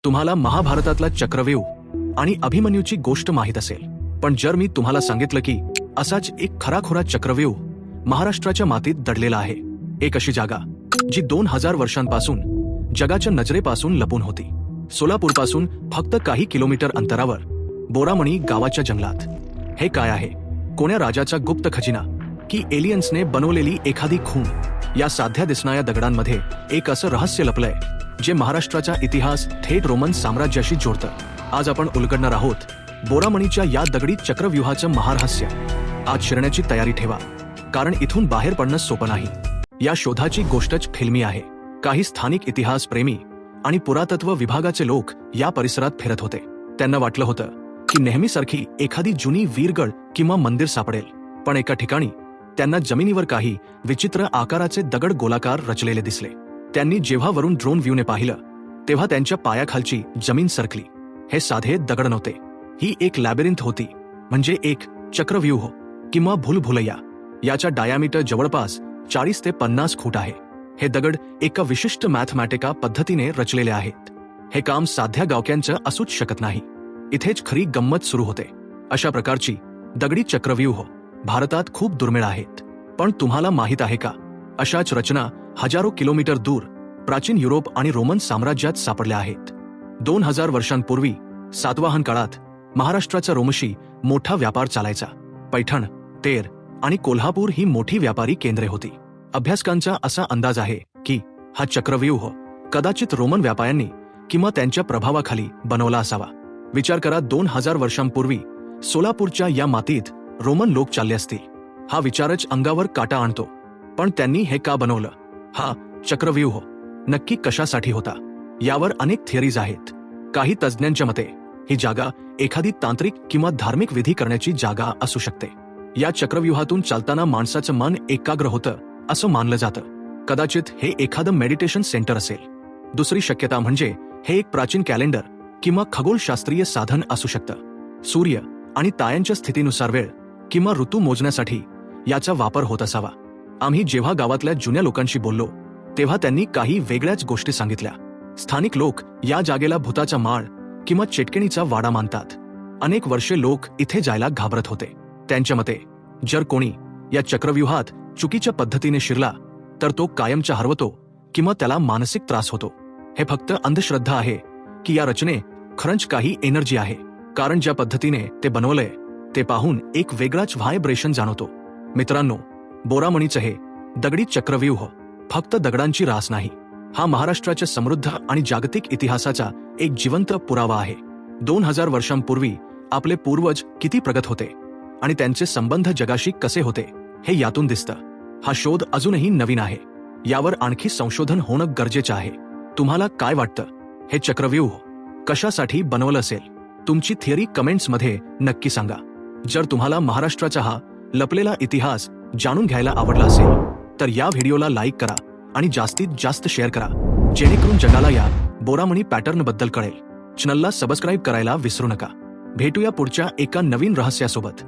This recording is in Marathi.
तुम्हाला महाभारतातला चक्रव्यूह आणि अभिमन्यूची गोष्ट माहीत असेल, पण जर मी तुम्हाला सांगितलं की असाच एक खराखुरा चक्रव्यूह महाराष्ट्राच्या मातीत दडलेला आहे, एक अशी जागा जी 2000 वर्षांपासून जगाच्या नजरेपासून लपून होती, सोलापूरपासून फक्त काही किलोमीटर अंतरावर बोरामणी गावाच्या जंगलात. हे काय आहे? कोण्या राजाचा गुप्त खजिना की एलियन्सने बनवलेली एखादी खूण? या साध्या दिसणाऱ्या दगडांमध्ये एक असं रहस्य लपलंय जे महाराष्ट्राचा इतिहास थेट रोमन साम्राज्याशी जोडतं. आज आपण उलगडणार आहोत बोरामणीच्या या दगडी चक्रव्यूहाचं महारहस्य. आज शिरण्याची तयारी ठेवा, कारण इथून बाहेर पडणं सोपं नाही. या शोधाची गोष्टच फिल्मी आहे. काही स्थानिक इतिहास प्रेमी आणि पुरातत्व विभागाचे लोक या परिसरात फिरत होते. त्यांना वाटलं होतं की नेहमीसारखी एखादी जुनी वीरगड किंवा मंदिर सापडेल, पण एका ठिकाणी त्यांना जमिनीवर काही विचित्र आकाराचे दगड गोलाकार रचलेले दिसले. त्यांनी जेव्हा वरून ड्रोन व्ह्यूने पाहिलं तेव्हा त्यांच्या पायाखालची जमीन सरकली. हे साधे दगड नव्हते, ही एक लॅबिरिंथ होती, म्हणजे एक चक्रव्यूह किंवा भूलभुलैया. याचा डायामीटर जवळपास 40 ते 50 फूट आहे. हे दगड एका विशिष्ट मॅथमॅटिका पद्धतीने रचलेले आहेत. हे काम साध्या गावक्यांचं असूच शकत नाही. इथेच खरी गंमत सुरू होते. अशा प्रकारची दगडी चक्रव्यूह भारतात खूप दुर्मिळ आहेत. पण तुम्हाला माहीत आहे का, अशाच रचना हजारो किलोमीटर दूर प्राचीन युरोप आणि रोमन साम्राज्यात सापडल्या आहेत. 2000 वर्षांपूर्वी सातवाहन काळात महाराष्ट्राचा रोमशी मोठा व्यापार चालायचा. पैठण, तेर आणि कोल्हापूर ही मोठी व्यापारी केंद्रे होती. अभ्यासकांचा असा अंदाज आहे की हा चक्रव्यूह कदाचित रोमन व्यापाऱ्यांनी किंवा त्यांच्या प्रभावाखाली बनवला असावा. विचार करा, 2000 वर्षांपूर्वी सोलापूरच्या या मातीत रोमन लोक चालले असतील. हा विचारच अंगावर काटा आणतो. पण त्यांनी हे का बनवलं? हा चक्रव्यूह नक्की कशासाठी होता? यावर अनेक थिअरीज आहेत. काही तज्ज्ञांच्या मते ही जागा एखादी तांत्रिक किंवा धार्मिक विधी करण्याची जागा असू शकते. या चक्रव्यूहातून चालताना माणसाचं मन एकाग्र होतं असं मानलं जातं. कदाचित हे एखादं मेडिटेशन सेंटर असेल. दुसरी शक्यता म्हणजे हे एक प्राचीन कॅलेंडर किंवा खगोलशास्त्रीय साधन असू शकतं. सूर्य आणि ताऱ्यांच्या स्थितीनुसार वेळ किंवा ऋतू मोजण्यासाठी याचा वापर होत असावा. आम्ही जेव्हा गावातल्या जुन्या लोकांशी बोललो तेव्हा त्यांनी काही वेगळ्याच गोष्टी सांगितल्या. स्थानिक लोक या जागेला भूताचा माळ किंवा चेटकेणीचा वाडा मानतात. अनेक वर्षे लोक इथे जायला घाबरत होते. त्यांच्या मते जर कोणी या चक्रव्यूहात चुकीच्या पद्धतीने शिरला तर तो कायमचा हरवतो किंवा त्याला मानसिक त्रास होतो. हे फक्त अंधश्रद्धा आहे की या रचने खरंच काही एनर्जी आहे? कारण ज्या पद्धतीने ते बनवलंय ते पाहून एक वेगळाच व्हायब्रेशन जाणवतो. मित्रांनो, बोरामणीचं हे दगडी चक्रव्यूह फक्त दगडांची रास नाही, हा महाराष्ट्राच्या समृद्ध आणि जागतिक इतिहासाचा एक जिवंत पुरावा आहे. 2000 वर्षांपूर्वी आपले पूर्वज किती प्रगत होते आणि त्यांचे संबंध जगाशी कसे होते हे यातून दिसतं. हा शोध अजूनही नवीन आहे. यावर आणखी संशोधन होणं गरजेचं आहे. तुम्हाला काय वाटतं? हे चक्रव्यूह कशासाठी बनवलं असेल? तुमची थिअरी कमेंट्समध्ये नक्की सांगा. जर तुम्हाला महाराष्ट्राचा हा लपलेला इतिहास जाणून घ्यायला आवडला असेल तर या व्हिडिओला लाईक करा आणि जास्तीत जास्त शेअर करा, जेणेकरून जगाला या बोरामणी पॅटर्नबद्दल कळेल. चॅनलला सबस्क्राईब करायला विसरू नका. भेटूया पुढच्या एका नवीन रहस्यासोबत.